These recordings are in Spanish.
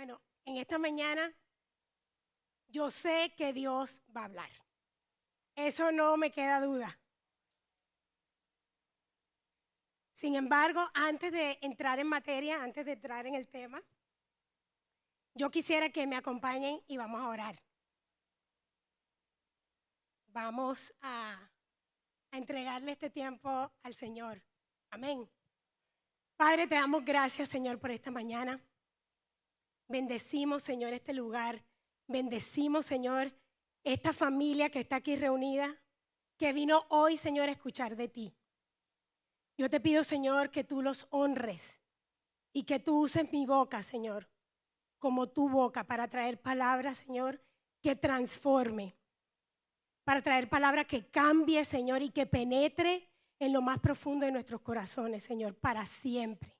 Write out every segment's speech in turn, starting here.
Bueno, en esta mañana yo sé que Dios va a hablar. Eso no me queda duda. Sin embargo, antes de entrar en materia, antes de entrar en el tema, yo quisiera que me acompañen y vamos a orar. Vamos a entregarle este tiempo al Señor. Amén. Padre, te damos gracias, Señor, por esta mañana. Bendecimos, Señor, este lugar. Bendecimos, Señor, esta familia que está aquí reunida, que vino hoy, Señor, a escuchar de ti. Yo te pido, Señor, que tú los honres y que tú uses mi boca, Señor, como tu boca para traer palabras, Señor, que transforme, para traer palabras que cambie, Señor, y que penetre en lo más profundo de nuestros corazones, Señor, para siempre.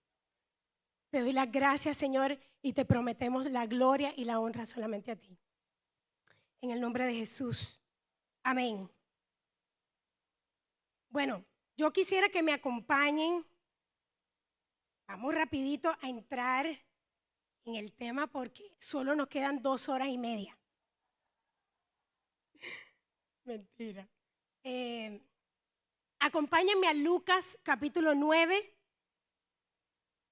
Te doy las gracias, Señor, y te prometemos la gloria y la honra solamente a ti. En el nombre de Jesús. Amén. Bueno, yo quisiera que me acompañen. Vamos rapidito a entrar en el tema porque solo nos quedan 2 horas y media. Mentira. Acompáñenme a Lucas capítulo 9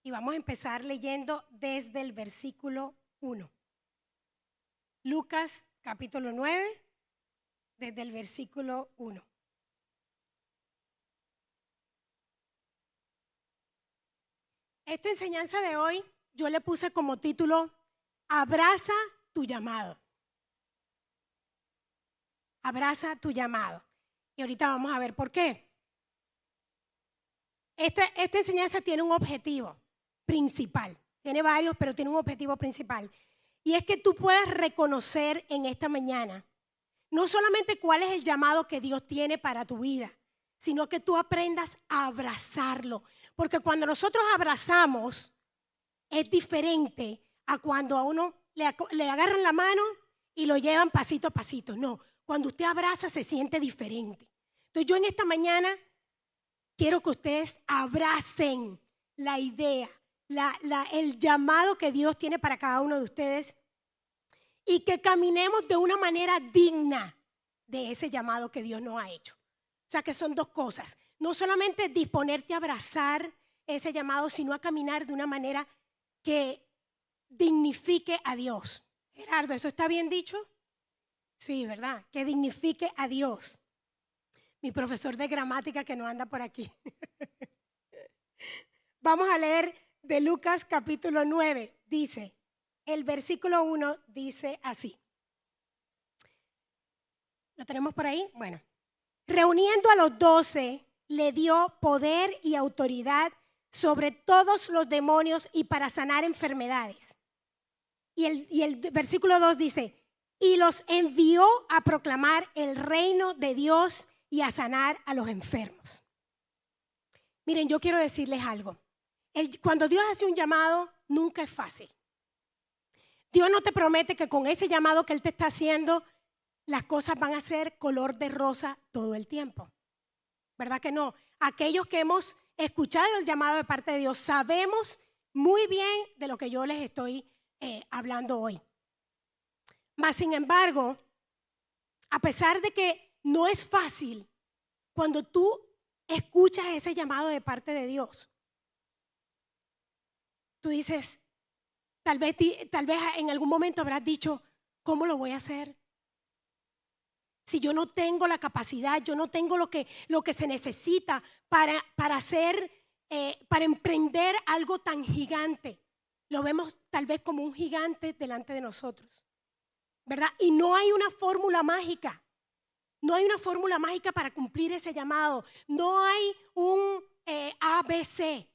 y vamos a empezar leyendo desde el versículo 1. Lucas capítulo 9, desde el versículo 1. Esta enseñanza de hoy yo le puse como título, abraza tu llamado. Abraza tu llamado. Y ahorita vamos a ver por qué. Esta enseñanza tiene un objetivo principal. Tiene varios, pero tiene un objetivo principal. Y es que tú puedas reconocer en esta mañana no solamente cuál es el llamado que Dios tiene para tu vida, sino que tú aprendas a abrazarlo. Porque cuando nosotros abrazamos, es diferente a cuando a uno le agarran la mano y lo llevan pasito a pasito. No, cuando usted abraza se siente diferente. Entonces yo en esta mañana quiero que ustedes abracen la idea, el llamado que Dios tiene para cada uno de ustedes y que caminemos de una manera digna de ese llamado que Dios nos ha hecho. O sea que son 2 cosas. No solamente disponerte a abrazar ese llamado, sino a caminar de una manera que dignifique a Dios. Gerardo, ¿eso está bien dicho? Sí, ¿verdad? Que dignifique a Dios. Mi profesor de gramática que no anda por aquí. Vamos a leer de Lucas capítulo 9. Dice, el versículo 1 dice así. ¿Lo tenemos por ahí? Bueno. Reuniendo a los 12, le dio poder y autoridad sobre todos los demonios y para sanar enfermedades. Y el versículo 2 dice, y los envió a proclamar el reino de Dios y a sanar a los enfermos. Miren, yo quiero decirles algo. Cuando Dios hace un llamado, nunca es fácil. Dios no te promete que con ese llamado que Él te está haciendo, las cosas van a ser color de rosa todo el tiempo. ¿Verdad que no? Aquellos que hemos escuchado el llamado de parte de Dios, sabemos muy bien de lo que yo les estoy hablando hoy. Mas, sin embargo, a pesar de que no es fácil, cuando tú escuchas ese llamado de parte de Dios, tú dices, tal vez en algún momento habrás dicho, ¿cómo lo voy a hacer? Si yo no tengo la capacidad, yo no tengo lo que se necesita para hacer, para emprender algo tan gigante. Lo vemos tal vez como un gigante delante de nosotros, ¿verdad? Y no hay una fórmula mágica. No hay una fórmula mágica para cumplir ese llamado. No hay un ABC.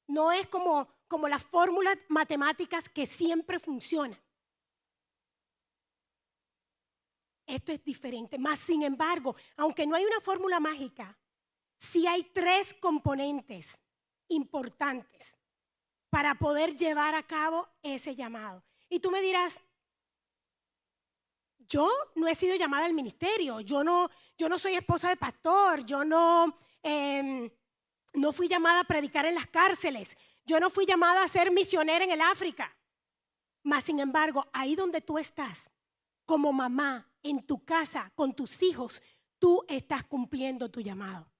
No es como las fórmulas matemáticas que siempre funcionan. Esto es diferente. Más sin embargo, aunque no hay una fórmula mágica, sí hay 3 componentes importantes para poder llevar a cabo ese llamado. Y tú me dirás, yo no he sido llamada al ministerio, yo no soy esposa de pastor, yo no fui llamada a predicar en las cárceles, yo no fui llamada a ser misionera en el África. Mas, sin embargo, ahí donde tú estás, como mamá, en tu casa, con tus hijos, tú estás cumpliendo tu llamado.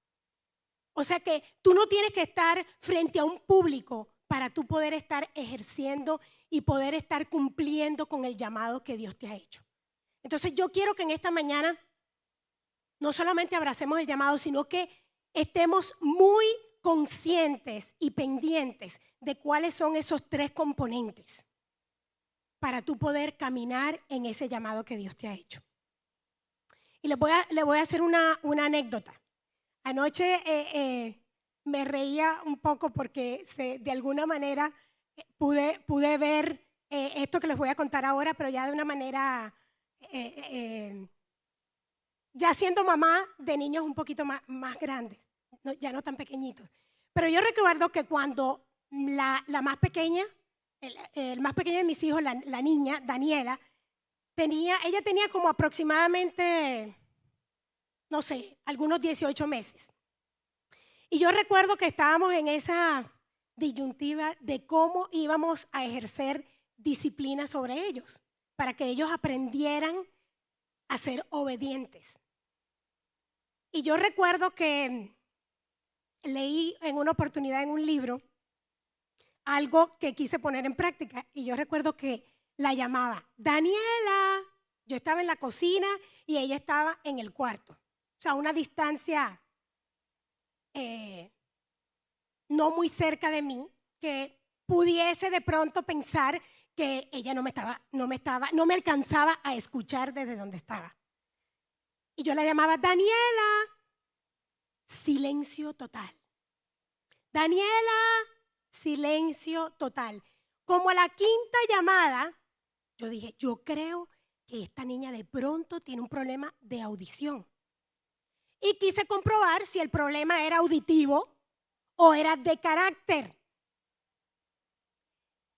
O sea que tú no tienes que estar frente a un público para tú poder estar ejerciendo y poder estar cumpliendo con el llamado que Dios te ha hecho. Entonces yo quiero que en esta mañana no solamente abracemos el llamado, sino que estemos muy conscientes y pendientes de cuáles son esos 3 componentes para tú poder caminar en ese llamado que Dios te ha hecho. Y le voy a hacer una anécdota. Anoche me reía un poco porque de alguna manera pude ver esto que les voy a contar ahora, pero ya de una manera, ya siendo mamá de niños un poquito más grandes, ya no tan pequeñitos. Pero yo recuerdo que cuando la más pequeña, el más pequeño de mis hijos, la niña, Daniela, ella tenía como aproximadamente, no sé, algunos 18 meses. Y yo recuerdo que estábamos en esa disyuntiva de cómo íbamos a ejercer disciplina sobre ellos, para que ellos aprendieran a ser obedientes. Y yo recuerdo que leí en una oportunidad en un libro algo que quise poner en práctica. Y yo recuerdo que la llamaba Daniela. Yo estaba en la cocina y ella estaba en el cuarto. O sea, una distancia no muy cerca de mí, que pudiese de pronto pensar que ella no me alcanzaba a escuchar desde donde estaba. Y yo la llamaba Daniela. Silencio total. Daniela, silencio total. Como a la 5ª llamada, yo dije, yo creo que esta niña de pronto tiene un problema de audición. Y quise comprobar si el problema era auditivo o era de carácter.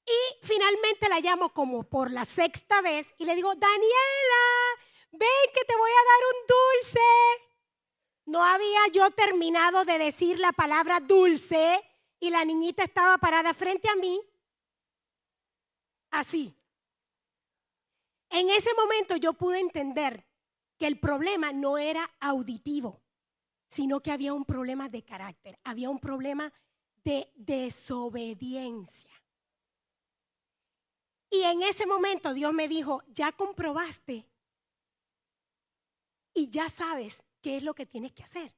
Y finalmente la llamo como por la 6ª vez y le digo, Daniela, ven que te voy a dar un dulce. No había yo terminado de decir la palabra dulce y la niñita estaba parada frente a mí, así. En ese momento yo pude entender que el problema no era auditivo, sino que había un problema de carácter, había un problema de desobediencia. Y en ese momento Dios me dijo, ya comprobaste y ya sabes qué es lo que tienes que hacer.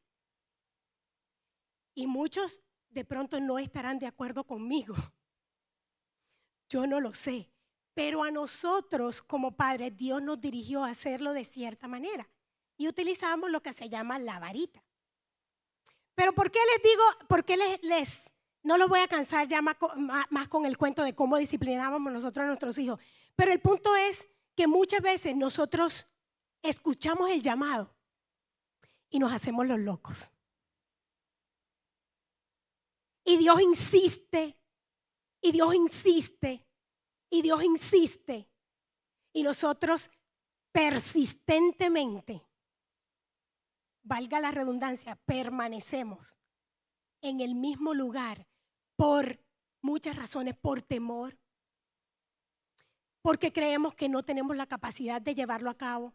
Y muchos de pronto no estarán de acuerdo conmigo. Yo no lo sé. Pero a nosotros como padres Dios nos dirigió a hacerlo de cierta manera. Y utilizamos lo que se llama la varita. Pero ¿por qué les digo, por qué no los voy a cansar ya más con el cuento de cómo disciplinábamos nosotros a nuestros hijos? Pero el punto es que muchas veces nosotros escuchamos el llamado y nos hacemos los locos. Y Dios insiste, y Dios insiste, y Dios insiste. Y nosotros persistentemente, valga la redundancia, permanecemos en el mismo lugar por muchas razones, por temor, porque creemos que no tenemos la capacidad de llevarlo a cabo,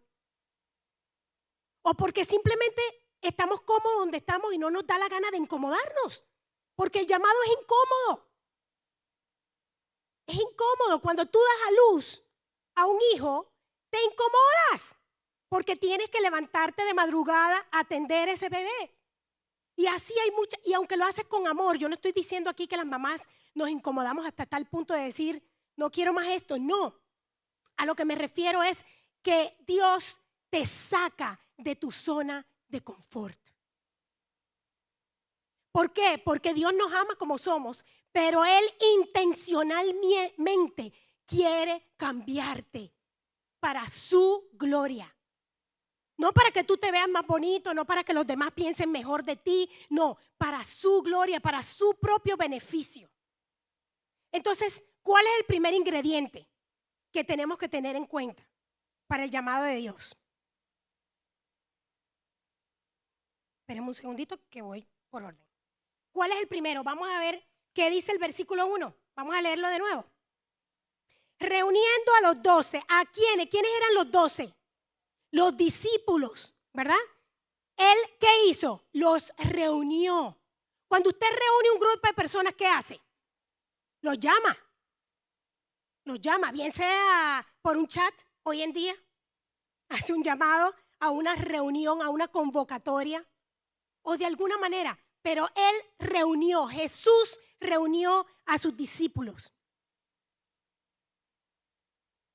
o porque simplemente estamos cómodos donde estamos y no nos da la gana de incomodarnos, porque el llamado es incómodo. Es incómodo. Cuando tú das a luz a un hijo, te incomodas, porque tienes que levantarte de madrugada a atender ese bebé. Y así hay muchas, y aunque lo haces con amor, yo no estoy diciendo aquí que las mamás nos incomodamos hasta tal punto de decir, no quiero más esto, no. A lo que me refiero es que Dios te saca de tu zona de confort. ¿Por qué? Porque Dios nos ama como somos, pero Él intencionalmente quiere cambiarte para su gloria. No para que tú te veas más bonito, no para que los demás piensen mejor de ti, no, para su gloria, para su propio beneficio. Entonces, ¿cuál es el primer ingrediente que tenemos que tener en cuenta para el llamado de Dios? Espérenme un segundito que voy por orden. ¿Cuál es el primero? Vamos a ver qué dice el versículo 1. Vamos a leerlo de nuevo. Reuní reuniendo a los 12. ¿A quiénes? ¿Quiénes eran los 12? Los discípulos, ¿verdad? Él, ¿qué hizo? Los reunió. Cuando usted reúne un grupo de personas, ¿qué hace? Los llama. Los llama, bien sea por un chat hoy en día. Hace un llamado a una reunión, a una convocatoria o de alguna manera. Pero él reunió, Jesús reunió a sus discípulos.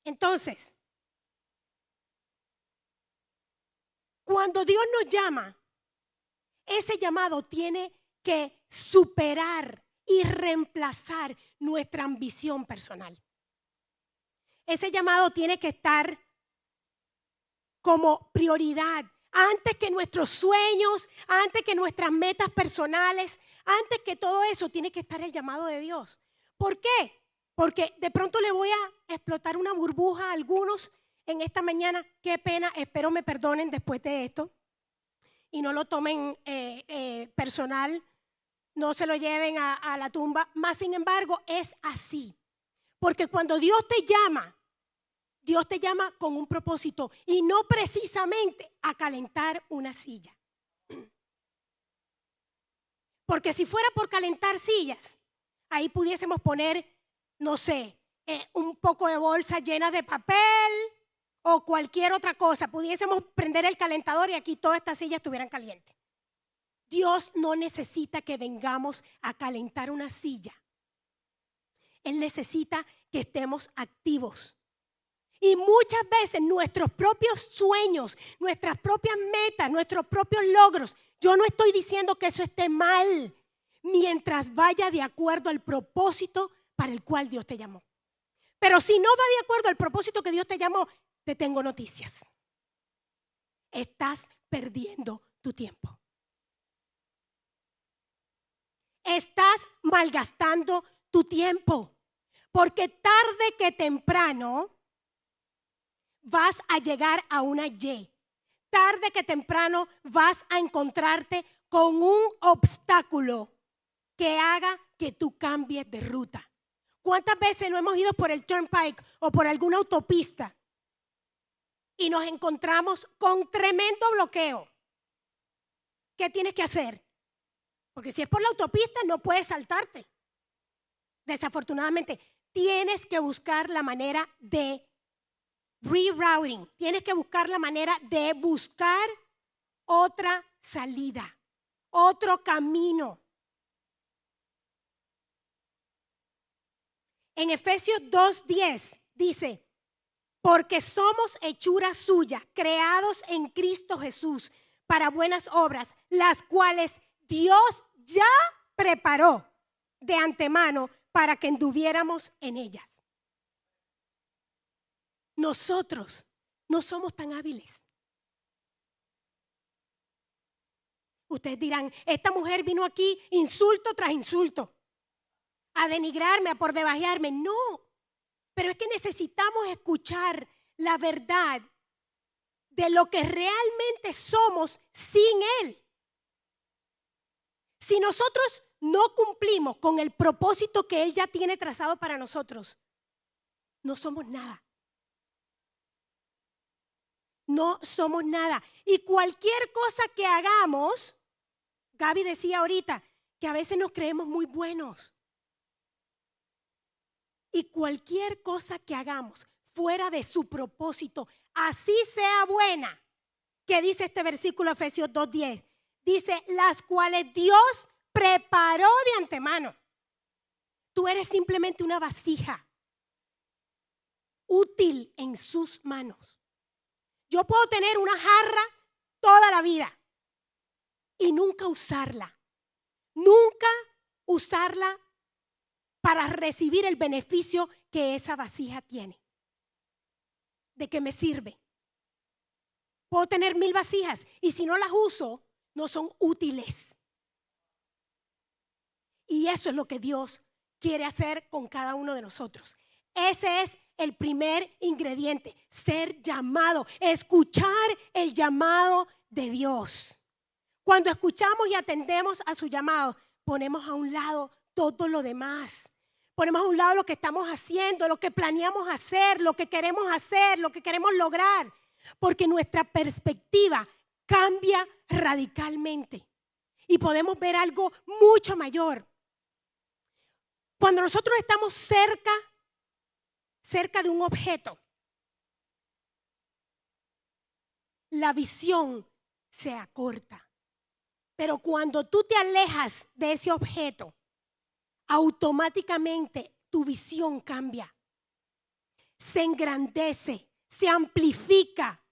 Entonces, cuando Dios nos llama, ese llamado tiene que superar y reemplazar nuestra ambición personal. Ese llamado tiene que estar como prioridad, antes que nuestros sueños, antes que nuestras metas personales, antes que todo eso, tiene que estar el llamado de Dios. ¿Por qué? Porque de pronto le voy a explotar una burbuja a algunos en esta mañana. Qué pena, espero me perdonen después de esto y no lo tomen personal, no se lo lleven a la tumba. Más sin embargo, es así. Porque cuando Dios te llama con un propósito y no precisamente a calentar una silla. Porque si fuera por calentar sillas, ahí pudiésemos poner, no sé, un poco de bolsa llena de papel o cualquier otra cosa. Pudiésemos prender el calentador y aquí todas estas sillas estuvieran calientes. Dios no necesita que vengamos a calentar una silla. Él necesita que estemos activos. Y muchas veces nuestros propios sueños, nuestras propias metas, nuestros propios logros, yo no estoy diciendo que eso esté mal, mientras vaya de acuerdo al propósito para el cual Dios te llamó. Pero si no va de acuerdo al propósito que Dios te llamó, te tengo noticias. Estás perdiendo tu tiempo. Estás malgastando tu tiempo, porque tarde que temprano vas a llegar a una Y. Tarde que temprano vas a encontrarte con un obstáculo que haga que tú cambies de ruta. ¿Cuántas veces no hemos ido por el Turnpike o por alguna autopista y nos encontramos con tremendo bloqueo? ¿Qué tienes que hacer? Porque si es por la autopista no puedes saltarte. Desafortunadamente, tienes que buscar la manera de rerouting. Tienes que buscar la manera de buscar otra salida, otro camino. En Efesios 2:10 dice, porque somos hechura suya, creados en Cristo Jesús para buenas obras, las cuales Dios ya preparó de antemano para que anduviéramos en ellas. Nosotros no somos tan hábiles. Ustedes dirán, esta mujer vino aquí insulto tras insulto, a denigrarme, a por debajearme. No, pero es que necesitamos escuchar la verdad de lo que realmente somos sin Él. Si nosotros no cumplimos con el propósito que Él ya tiene trazado para nosotros, no somos nada. No somos nada. Y cualquier cosa que hagamos, Gaby decía ahorita que a veces nos creemos muy buenos. Y cualquier cosa que hagamos fuera de su propósito, así sea buena, que dice este versículo Efesios 2:10, dice, las cuales Dios preparó de antemano. Tú eres simplemente una vasija útil en sus manos. Yo puedo tener una jarra toda la vida y nunca usarla. Nunca usarla para recibir el beneficio que esa vasija tiene. ¿De qué me sirve? Puedo tener 1000 vasijas y si no las uso, no son útiles. Y eso es lo que Dios quiere hacer con cada uno de nosotros. Ese es el primer ingrediente, ser llamado, escuchar el llamado de Dios. Cuando escuchamos y atendemos a su llamado, ponemos a un lado todo lo demás. Ponemos a un lado lo que estamos haciendo, lo que planeamos hacer, lo que queremos lograr, porque nuestra perspectiva cambia radicalmente y podemos ver algo mucho mayor. Cuando nosotros estamos cerca de un objeto, la visión se acorta. Pero cuando tú te alejas de ese objeto, automáticamente tu visión cambia. Se engrandece, se amplifica.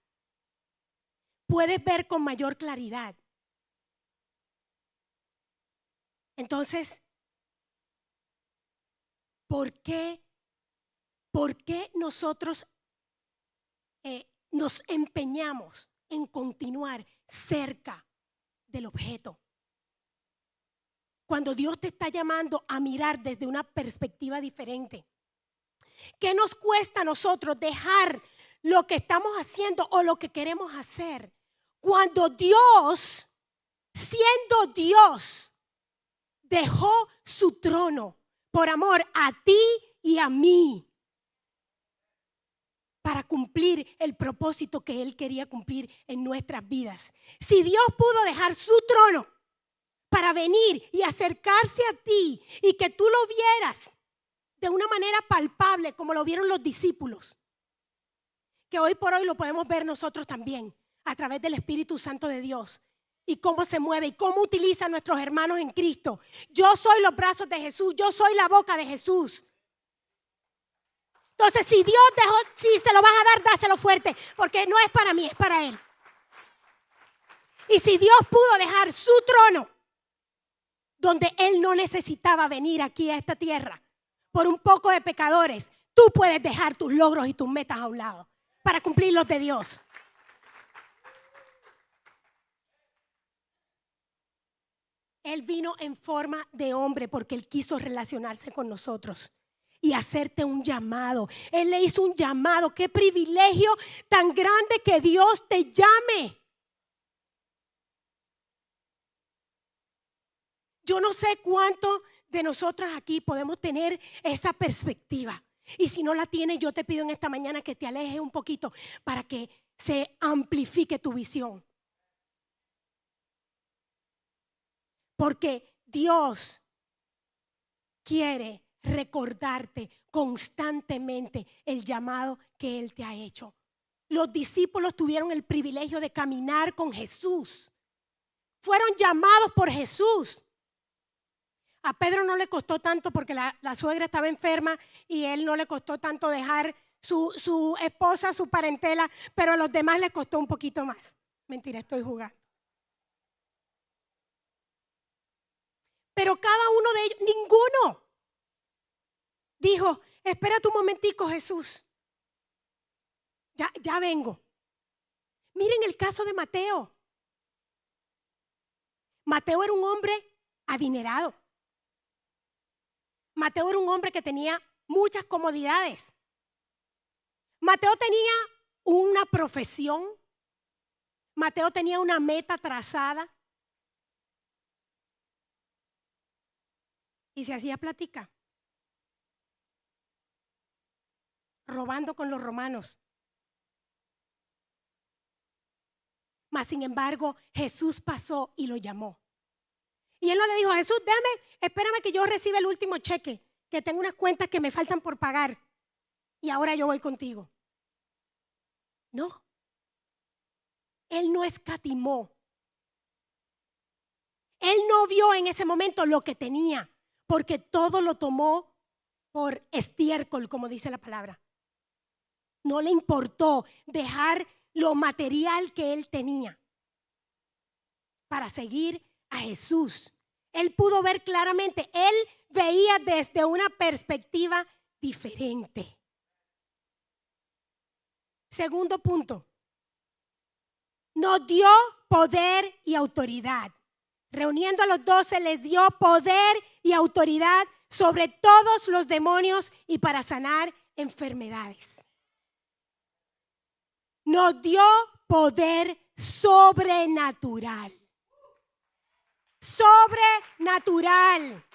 Puedes ver con mayor claridad. Entonces, ¿por qué nosotros nos empeñamos en continuar cerca del objeto? Cuando Dios te está llamando a mirar desde una perspectiva diferente. ¿Qué nos cuesta a nosotros dejar lo que estamos haciendo o lo que queremos hacer? Cuando Dios, siendo Dios, dejó su trono por amor a ti y a mí para cumplir el propósito que Él quería cumplir en nuestras vidas. Si Dios pudo dejar su trono para venir y acercarse a ti y que tú lo vieras de una manera palpable como lo vieron los discípulos, que hoy por hoy lo podemos ver nosotros también a través del Espíritu Santo de Dios y cómo se mueve y cómo utiliza a nuestros hermanos en Cristo. Yo soy los brazos de Jesús, yo soy la boca de Jesús. Entonces, si Dios dejó, si se lo vas a dar, dáselo fuerte, porque no es para mí, es para Él. Y si Dios pudo dejar su trono, donde Él no necesitaba venir aquí a esta tierra por un poco de pecadores, tú puedes dejar tus logros y tus metas a un lado para cumplir los de Dios. Él vino en forma de hombre porque Él quiso relacionarse con nosotros y hacerte un llamado. Él le hizo un llamado. Qué privilegio tan grande que Dios te llame. Yo no sé cuántos de nosotras aquí podemos tener esa perspectiva. Y si no la tienes, yo te pido en esta mañana que te alejes un poquito para que se amplifique tu visión. Porque Dios quiere recordarte constantemente el llamado que Él te ha hecho. Los discípulos tuvieron el privilegio de caminar con Jesús. Fueron llamados por Jesús. A Pedro no le costó tanto porque la suegra estaba enferma y él no le costó tanto dejar su esposa, su parentela, pero a los demás les costó un poquito más. Mentira, estoy jugando. Pero cada uno de ellos, ninguno dijo, espérate un momentico, Jesús. Ya vengo. Miren el caso de Mateo. Mateo era un hombre adinerado. Mateo era un hombre que tenía muchas comodidades. Mateo tenía una profesión. Mateo tenía una meta trazada. Y se hacía plática. Robando con los romanos. Mas sin embargo, Jesús pasó y lo llamó. Y él no le dijo, Jesús, espérame que yo reciba el último cheque, que tengo unas cuentas que me faltan por pagar y ahora yo voy contigo. No. Él no escatimó. Él no vio en ese momento lo que tenía, porque todo lo tomó por estiércol, como dice la palabra. No le importó dejar lo material que él tenía para seguir a Jesús. Él pudo ver claramente, él veía desde una perspectiva diferente. Segundo punto, nos dio poder y autoridad. Reuniendo a los 12 les dio poder y autoridad sobre todos los demonios y para sanar enfermedades. Nos dio poder sobrenatural. Sobrenatural.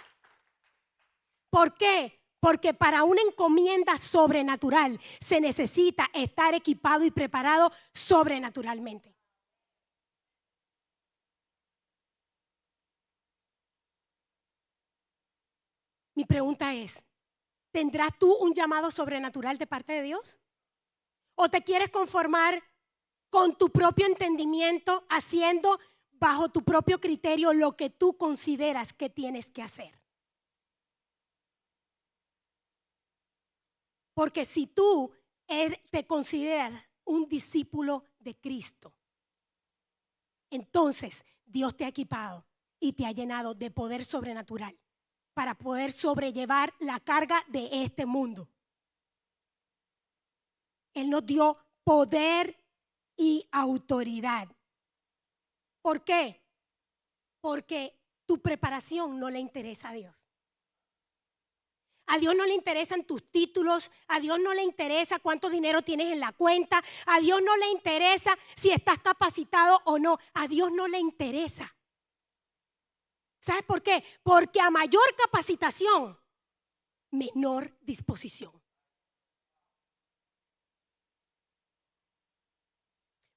¿Por qué? Porque para una encomienda sobrenatural se necesita estar equipado y preparado sobrenaturalmente. Mi pregunta es, ¿tendrás tú un llamado sobrenatural de parte de Dios? ¿O te quieres conformar con tu propio entendimiento, haciendo bajo tu propio criterio lo que tú consideras que tienes que hacer? Porque si tú te consideras un discípulo de Cristo, entonces Dios te ha equipado y te ha llenado de poder sobrenatural para poder sobrellevar la carga de este mundo. Él nos dio poder y autoridad. ¿Por qué? Porque tu preparación no le interesa a Dios. A Dios no le interesan tus títulos, a Dios no le interesa cuánto dinero tienes en la cuenta, a Dios no le interesa si estás capacitado o no, a Dios no le interesa. ¿Sabes por qué? Porque a mayor capacitación, menor disposición.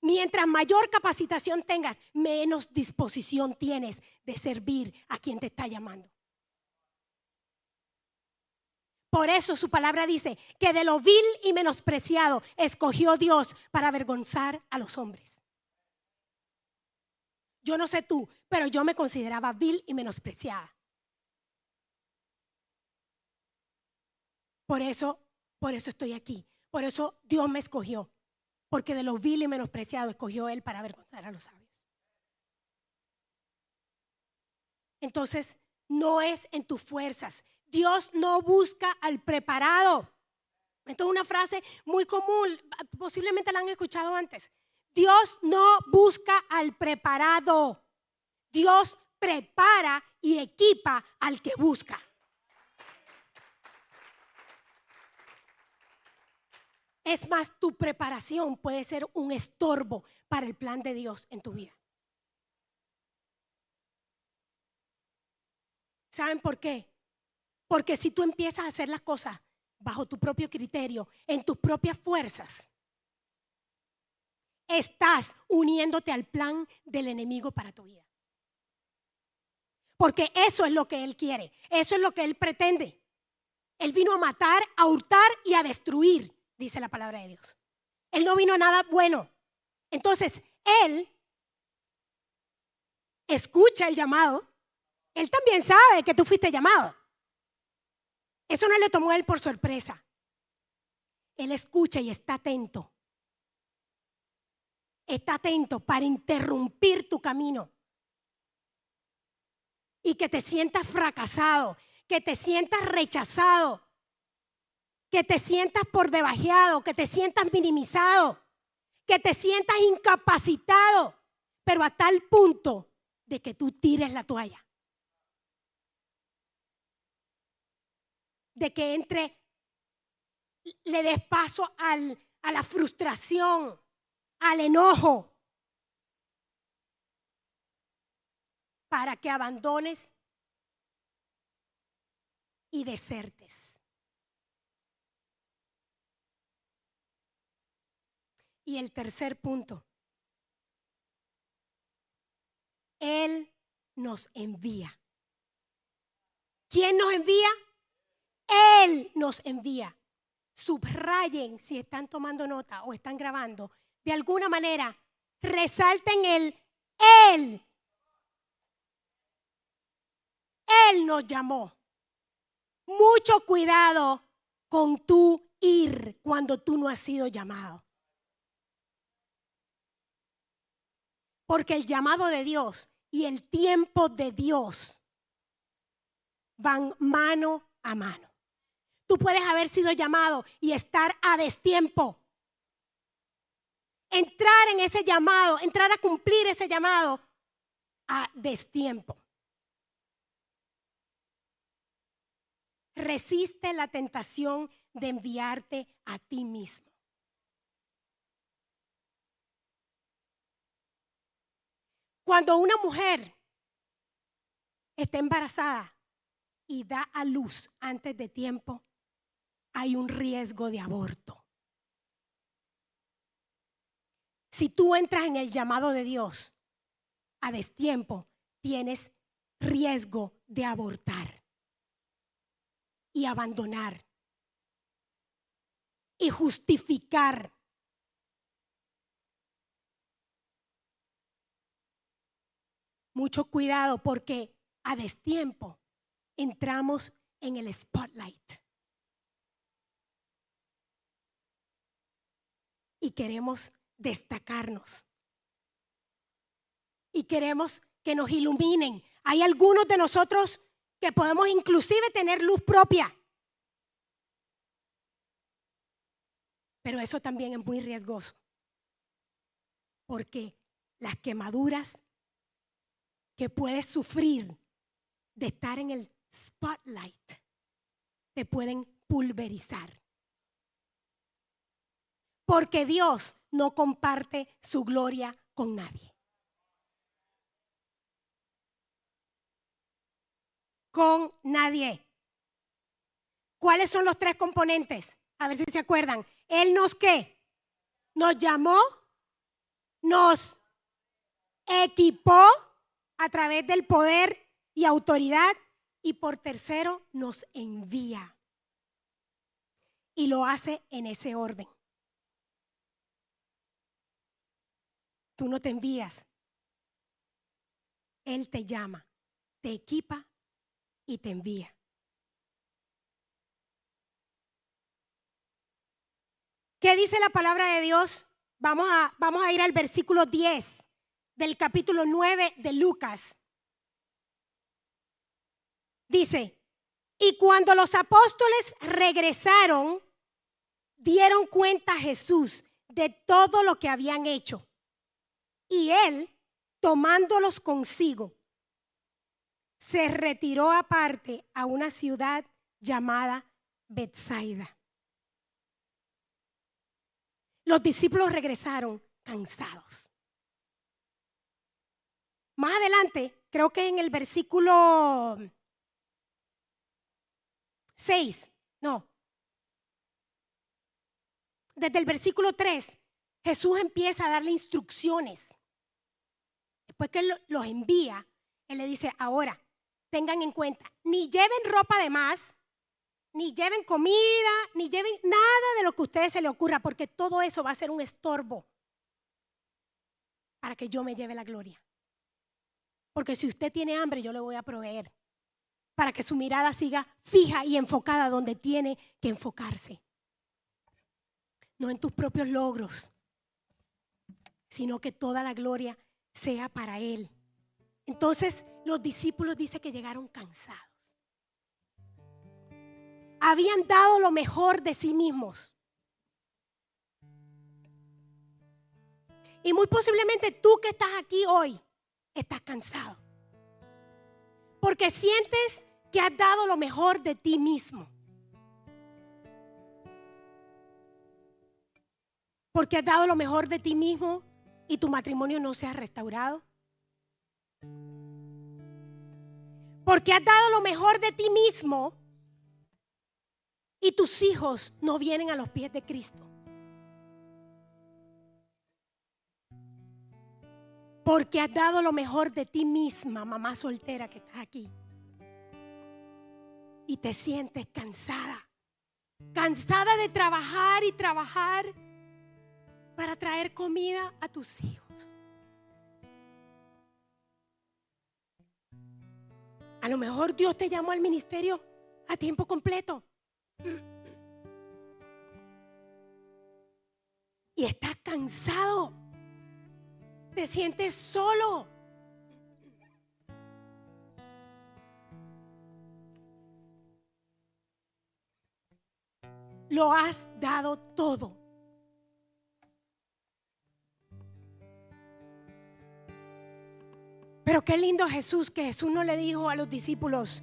Mientras mayor capacitación tengas, menos disposición tienes de servir a quien te está llamando. Por eso su palabra dice que de lo vil y menospreciado escogió Dios para avergonzar a los hombres. Yo no sé tú, pero yo me consideraba vil y menospreciada. Por eso estoy aquí. Por eso Dios me escogió. Porque de lo vil y menospreciado escogió Él para avergonzar a los sabios. Entonces, no es en tus fuerzas. Dios no busca al preparado. Esto es una frase muy común, posiblemente la han escuchado antes. Dios no busca al preparado. Dios prepara y equipa al que busca. Es más, tu preparación puede ser un estorbo para el plan de Dios en tu vida. ¿Saben por qué? Porque si tú empiezas a hacer las cosas bajo tu propio criterio, en tus propias fuerzas, estás uniéndote al plan del enemigo para tu vida. Porque eso es lo que él quiere, eso es lo que él pretende. Él vino a matar, a hurtar y a destruir, dice la palabra de Dios. Él no vino a nada bueno. Entonces, él escucha el llamado. Él también sabe que tú fuiste llamado. Eso no le tomó a él por sorpresa. Él escucha y está atento. Está atento para interrumpir tu camino. Y que te sientas fracasado, que te sientas rechazado, que te sientas por debajeado, que te sientas minimizado, que te sientas incapacitado, pero a tal punto de que tú tires la toalla. De que le des paso a la frustración, al enojo, para que abandones y desertes. Y el tercer punto, Él nos envía. ¿Quién nos envía? Él nos envía. Subrayen si están tomando nota o están grabando. De alguna manera, resalten el Él. Él nos llamó. Mucho cuidado con tu ir cuando tú no has sido llamado. Porque el llamado de Dios y el tiempo de Dios van mano a mano. Tú puedes haber sido llamado y estar a destiempo. Entrar en ese llamado, entrar a cumplir ese llamado a destiempo. Resiste la tentación de enviarte a ti mismo. Cuando una mujer está embarazada y da a luz antes de tiempo, hay un riesgo de aborto. Si tú entras en el llamado de Dios a destiempo, tienes riesgo de abortar y abandonar y justificar. Mucho cuidado, porque a destiempo entramos en el spotlight y queremos destacarnos y queremos que nos iluminen. Hay algunos de nosotros que podemos inclusive tener luz propia, pero eso también es muy riesgoso, porque las quemaduras que puedes sufrir de estar en el spotlight te pueden pulverizar. Porque Dios no comparte su gloria con nadie. Con nadie. ¿Cuáles son los 3 componentes? A ver si se acuerdan. Él nos ¿qué? Nos llamó, nos equipó a través del poder y autoridad, y por tercero nos envía. Y lo hace en ese orden. Tú no te envías. Él te llama, te equipa y te envía. ¿Qué dice la palabra de Dios? Vamos a ir al versículo 10 del capítulo 9 de Lucas. Dice, y cuando los apóstoles regresaron, dieron cuenta a Jesús de todo lo que habían hecho. Y él, tomándolos consigo, se retiró aparte a una ciudad llamada Betsaida. Los discípulos regresaron cansados. Más adelante, creo que en el versículo 6, no, desde el versículo 3, Jesús empieza a darle instrucciones. Después que los envía, Él le dice, ahora, tengan en cuenta, ni lleven ropa de más, ni lleven comida, ni lleven nada de lo que a ustedes se les ocurra, porque todo eso va a ser un estorbo para que yo me lleve la gloria. Porque si usted tiene hambre, yo le voy a proveer, para que su mirada siga fija y enfocada donde tiene que enfocarse. No en tus propios logros, sino que toda la gloria sea para Él. Entonces los discípulos dicen que llegaron cansados. Habían dado lo mejor de sí mismos. Y muy posiblemente tú que estás aquí hoy, estás cansado. Porque sientes que has dado lo mejor de ti mismo. Porque has dado lo mejor de ti mismo y tu matrimonio no se ha restaurado. Porque has dado lo mejor de ti mismo y tus hijos no vienen a los pies de Cristo. Porque has dado lo mejor de ti misma, mamá soltera que estás aquí. Y te sientes cansada. Cansada de trabajar y trabajar para traer comida a tus hijos. A lo mejor Dios te llamó al ministerio a tiempo completo. Y estás cansado. Te sientes solo. Lo has dado todo. Pero qué lindo Jesús, que Jesús no le dijo a los discípulos,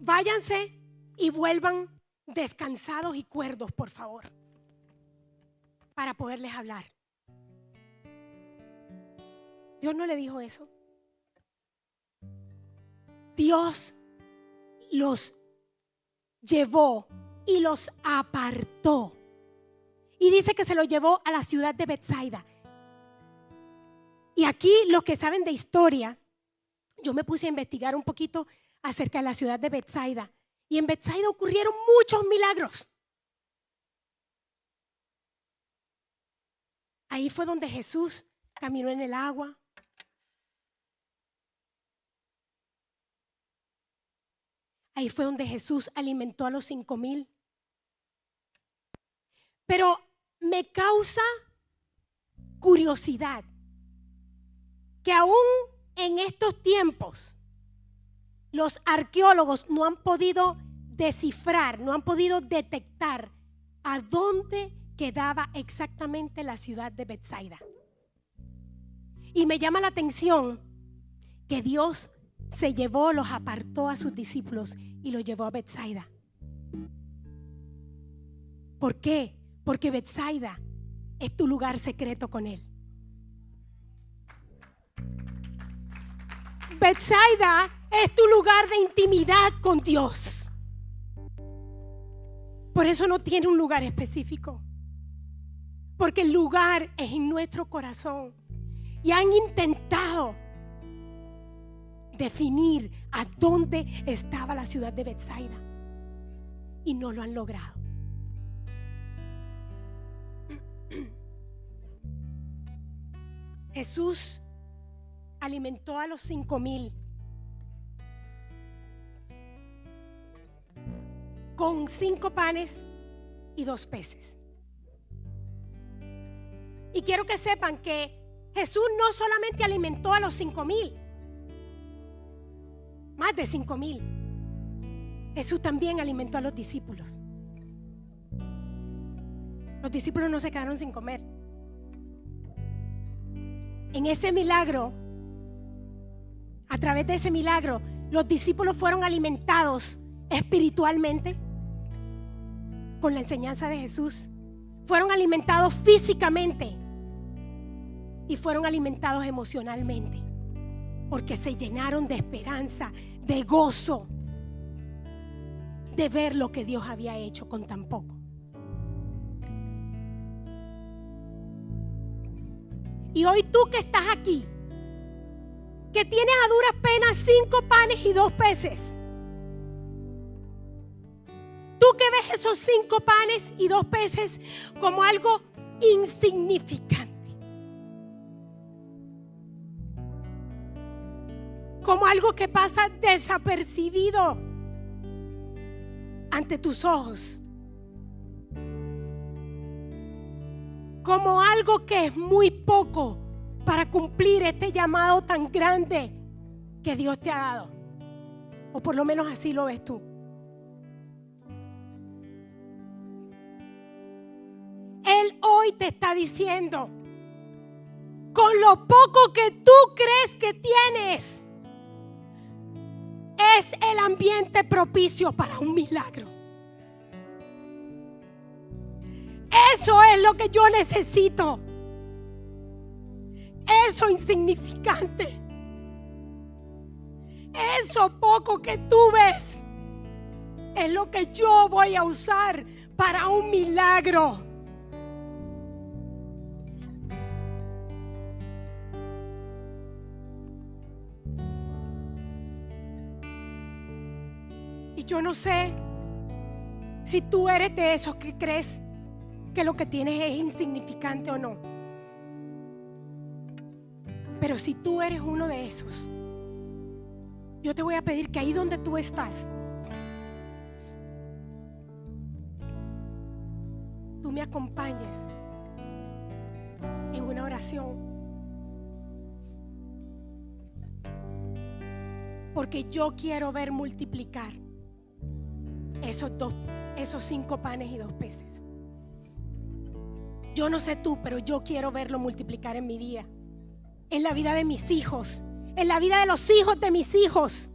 váyanse y vuelvan descansados y cuerdos, por favor, para poderles hablar. Dios no le dijo eso. Dios los llevó y los apartó. Y dice que se los llevó a la ciudad de Betsaida. Y aquí los que saben de historia, yo me puse a investigar un poquito acerca de la ciudad de Betsaida. Y en Betsaida ocurrieron muchos milagros. Ahí fue donde Jesús caminó en el agua. Ahí fue donde Jesús alimentó a los 5,000. Pero me causa curiosidad que aún en estos tiempos los arqueólogos no han podido descifrar, no han podido detectar a dónde quedaba exactamente la ciudad de Betsaida. Y me llama la atención que Dios se llevó, los apartó a sus discípulos y los llevó a Betsaida. ¿Por qué? Porque Betsaida es tu lugar secreto con Él. Betsaida es tu lugar de intimidad con Dios. Por eso no tiene un lugar específico. Porque el lugar es en nuestro corazón. Y han intentado definir a dónde estaba la ciudad de Betsaida. Y no lo han logrado. Jesús alimentó a los 5,000 con 5 panes y 2 peces. Y quiero que sepan que Jesús no solamente alimentó a los 5,000, más de 5,000. Jesús también alimentó a los discípulos. Los discípulos no se quedaron sin comer. En ese milagro, a través de ese milagro, los discípulos fueron alimentados espiritualmente con la enseñanza de Jesús. Fueron alimentados físicamente y fueron alimentados emocionalmente, porque se llenaron de esperanza, de gozo, de ver lo que Dios había hecho con tan poco. Y hoy tú que estás aquí, que tienes a duras penas 5 panes y 2 peces, tú que ves esos 5 panes y 2 peces como algo insignificante, como algo que pasa desapercibido ante tus ojos, como algo que es muy poco para cumplir este llamado tan grande que Dios te ha dado, o por lo menos así lo ves tú. Él hoy te está diciendo, con lo poco que tú crees que tienes, es el ambiente propicio para un milagro. Eso es lo que yo necesito. Eso insignificante, eso poco que tú ves, es lo que yo voy a usar para un milagro. Y yo no sé si tú eres de esos que crees que lo que tienes es insignificante o no. Pero si tú eres uno de esos, yo te voy a pedir que ahí donde tú estás, tú me acompañes en una oración. Porque yo quiero ver multiplicar esos 5 panes y 2 peces. Yo no sé tú, pero yo quiero verlo multiplicar en mi vida, en la vida de mis hijos, en la vida de los hijos de mis hijos.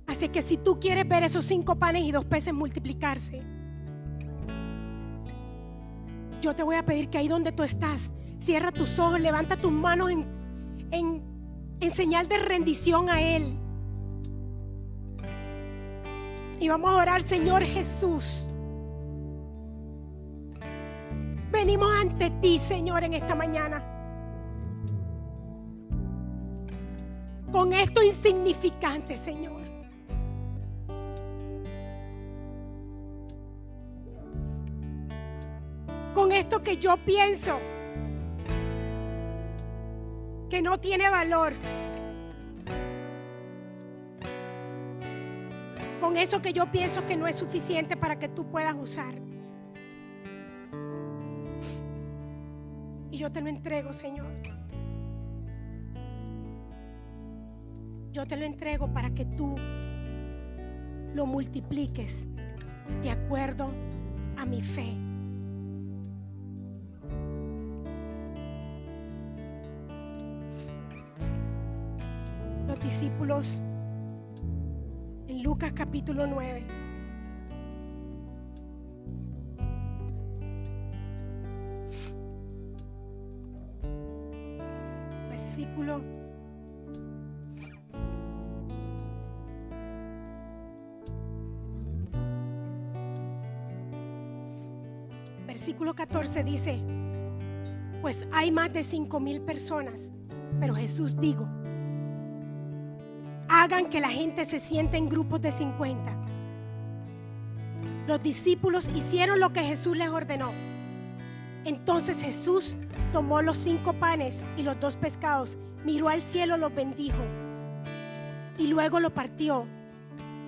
Así que si tú quieres ver esos 5 panes y 2 peces multiplicarse, yo te voy a pedir que ahí donde tú estás, cierra tus ojos, levanta tus manos en señal de rendición a Él. Y vamos a orar, Señor Jesús. Venimos ante ti, Señor, en esta mañana. Con esto insignificante, Señor. Con esto que yo pienso que no tiene valor. Con eso que yo pienso que no es suficiente para que tú puedas usar. Y yo te lo entrego, Señor. Yo te lo entrego para que tú lo multipliques de acuerdo a mi fe. Los discípulos en Lucas capítulo 9. Versículo 14 dice: pues hay más de 5,000 personas, pero Jesús dijo: hagan que la gente se siente en grupos de 50. Los discípulos hicieron lo que Jesús les ordenó. Entonces Jesús tomó los 5 panes y los 2 pescados, miró al cielo, los bendijo y luego lo partió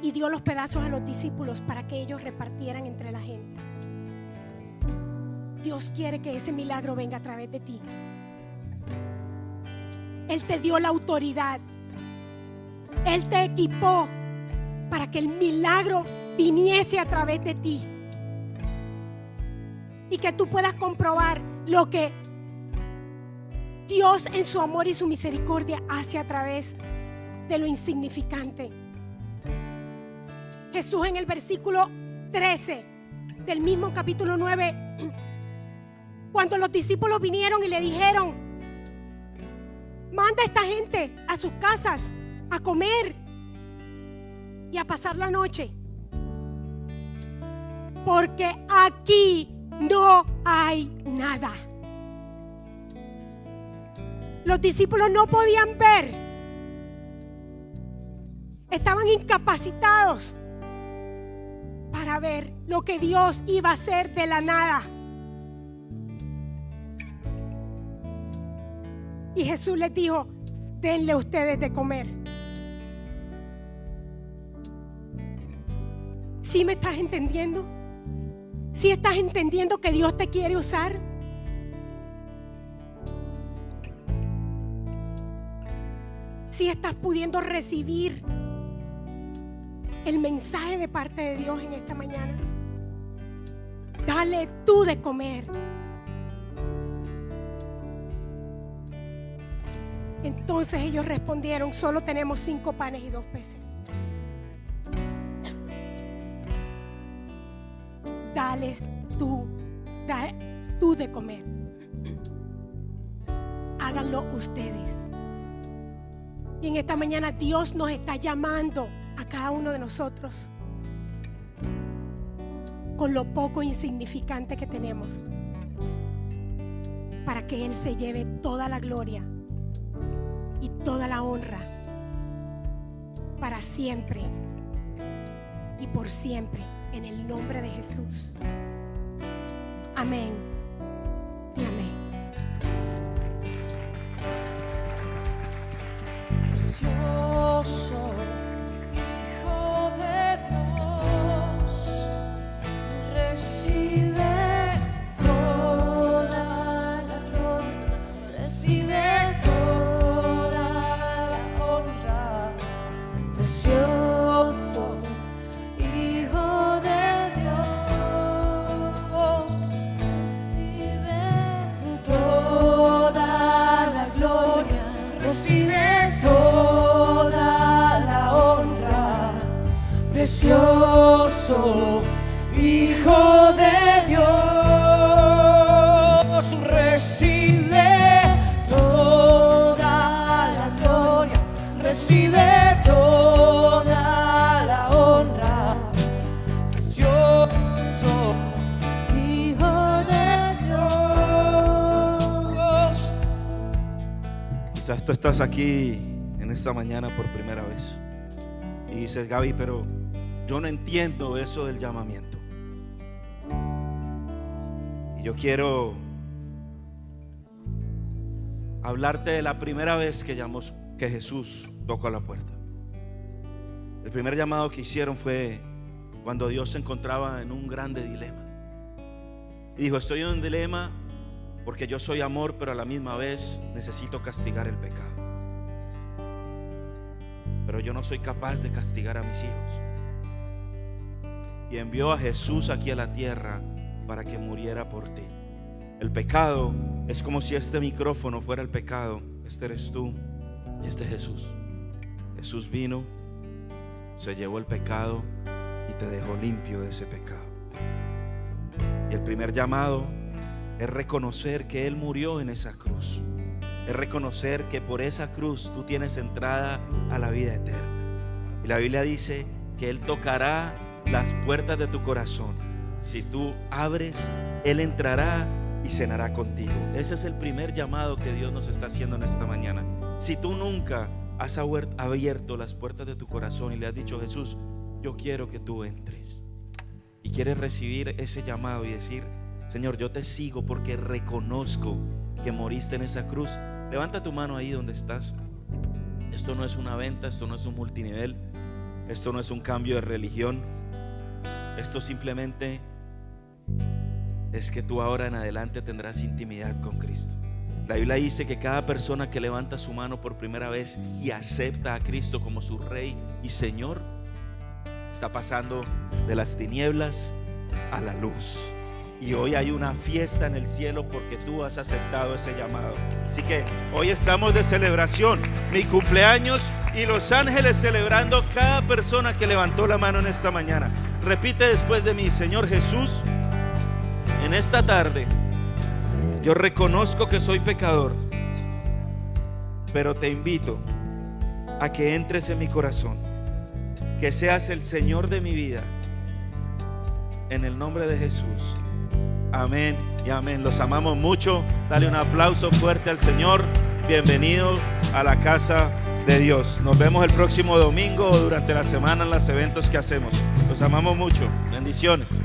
y dio los pedazos a los discípulos para que ellos repartieran entre la gente. Dios quiere que ese milagro venga a través de ti. Él te dio la autoridad. Él te equipó para que el milagro viniese a través de ti y que tú puedas comprobar lo que Dios en su amor y su misericordia hace a través de lo insignificante. Jesús en el versículo 13 del mismo capítulo 9, cuando los discípulos vinieron y le dijeron: manda a esta gente a sus casas a comer y a pasar la noche, porque aquí no hay nada. Los discípulos no podían ver, estaban incapacitados para ver lo que Dios iba a hacer de la nada. Y Jesús les dijo: denle ustedes de comer. ¿Sí me estás entendiendo? ¿Sí estás entendiendo que Dios te quiere usar? ¿Sí estás pudiendo recibir el mensaje de parte de Dios en esta mañana? Dale tú de comer. Entonces ellos respondieron: solo tenemos 5 panes y 2 peces. Dales tú de comer. Háganlo ustedes. Y en esta mañana Dios nos está llamando a cada uno de nosotros con lo poco insignificante que tenemos, para que Él se lleve toda la gloria y toda la honra para siempre y por siempre, en el nombre de Jesús. Amén y amén. Precioso Hijo de Dios, recibe toda la gloria, recibe toda la honra. Precioso Hijo de Dios, recibe toda la gloria, recibe toda la honra. Precioso Hijo de Dios, recibe toda la gloria, recibe toda la honra. Quizás tú estás aquí en esta mañana por primera vez y dices, Gaby, pero yo no entiendo eso del llamamiento. Y yo quiero hablarte de la primera vez que Jesús tocó a la puerta. El primer llamado que hicieron fue cuando Dios se encontraba en un grande dilema. Y dijo, estoy en un dilema porque yo soy amor, pero a la misma vez necesito castigar el pecado. Pero yo no soy capaz de castigar a mis hijos. Y envió a Jesús aquí a la tierra para que muriera por ti. El pecado es como si este micrófono fuera el pecado. Este eres tú y este es Jesús. Jesús vino, se llevó el pecado y te dejó limpio de ese pecado. Y el primer llamado es reconocer que Él murió en esa cruz. Es reconocer que por esa cruz tú tienes entrada a la vida eterna. Y la Biblia dice que Él tocará las puertas de tu corazón. Si tú abres, Él entrará y cenará contigo. Ese es el primer llamado que Dios nos está haciendo en esta mañana. Si tú nunca has abierto las puertas de tu corazón y le has dicho, Jesús, yo quiero que tú entres, y quieres recibir ese llamado y decir, Señor, yo te sigo porque reconozco que moriste en esa cruz, levanta tu mano ahí donde estás. Esto no es una venta, esto no es un multinivel, esto no es un cambio de religión. Esto simplemente es que tú ahora en adelante tendrás intimidad con Cristo. La Biblia dice que cada persona que levanta su mano por primera vez y acepta a Cristo como su Rey y Señor, está pasando de las tinieblas a la luz. Y hoy hay una fiesta en el cielo porque tú has aceptado ese llamado. Así que hoy estamos de celebración, mi cumpleaños y los ángeles celebrando cada persona que levantó la mano en esta mañana. Repite después de mí, Señor Jesús, en esta tarde yo reconozco que soy pecador, pero te invito a que entres en mi corazón, que seas el Señor de mi vida, en el nombre de Jesús. Amén y amén. Los amamos mucho. Dale un aplauso fuerte al Señor. Bienvenido a la casa de Dios. Nos vemos el próximo domingo o durante la semana en los eventos que hacemos. Los amamos mucho. Bendiciones.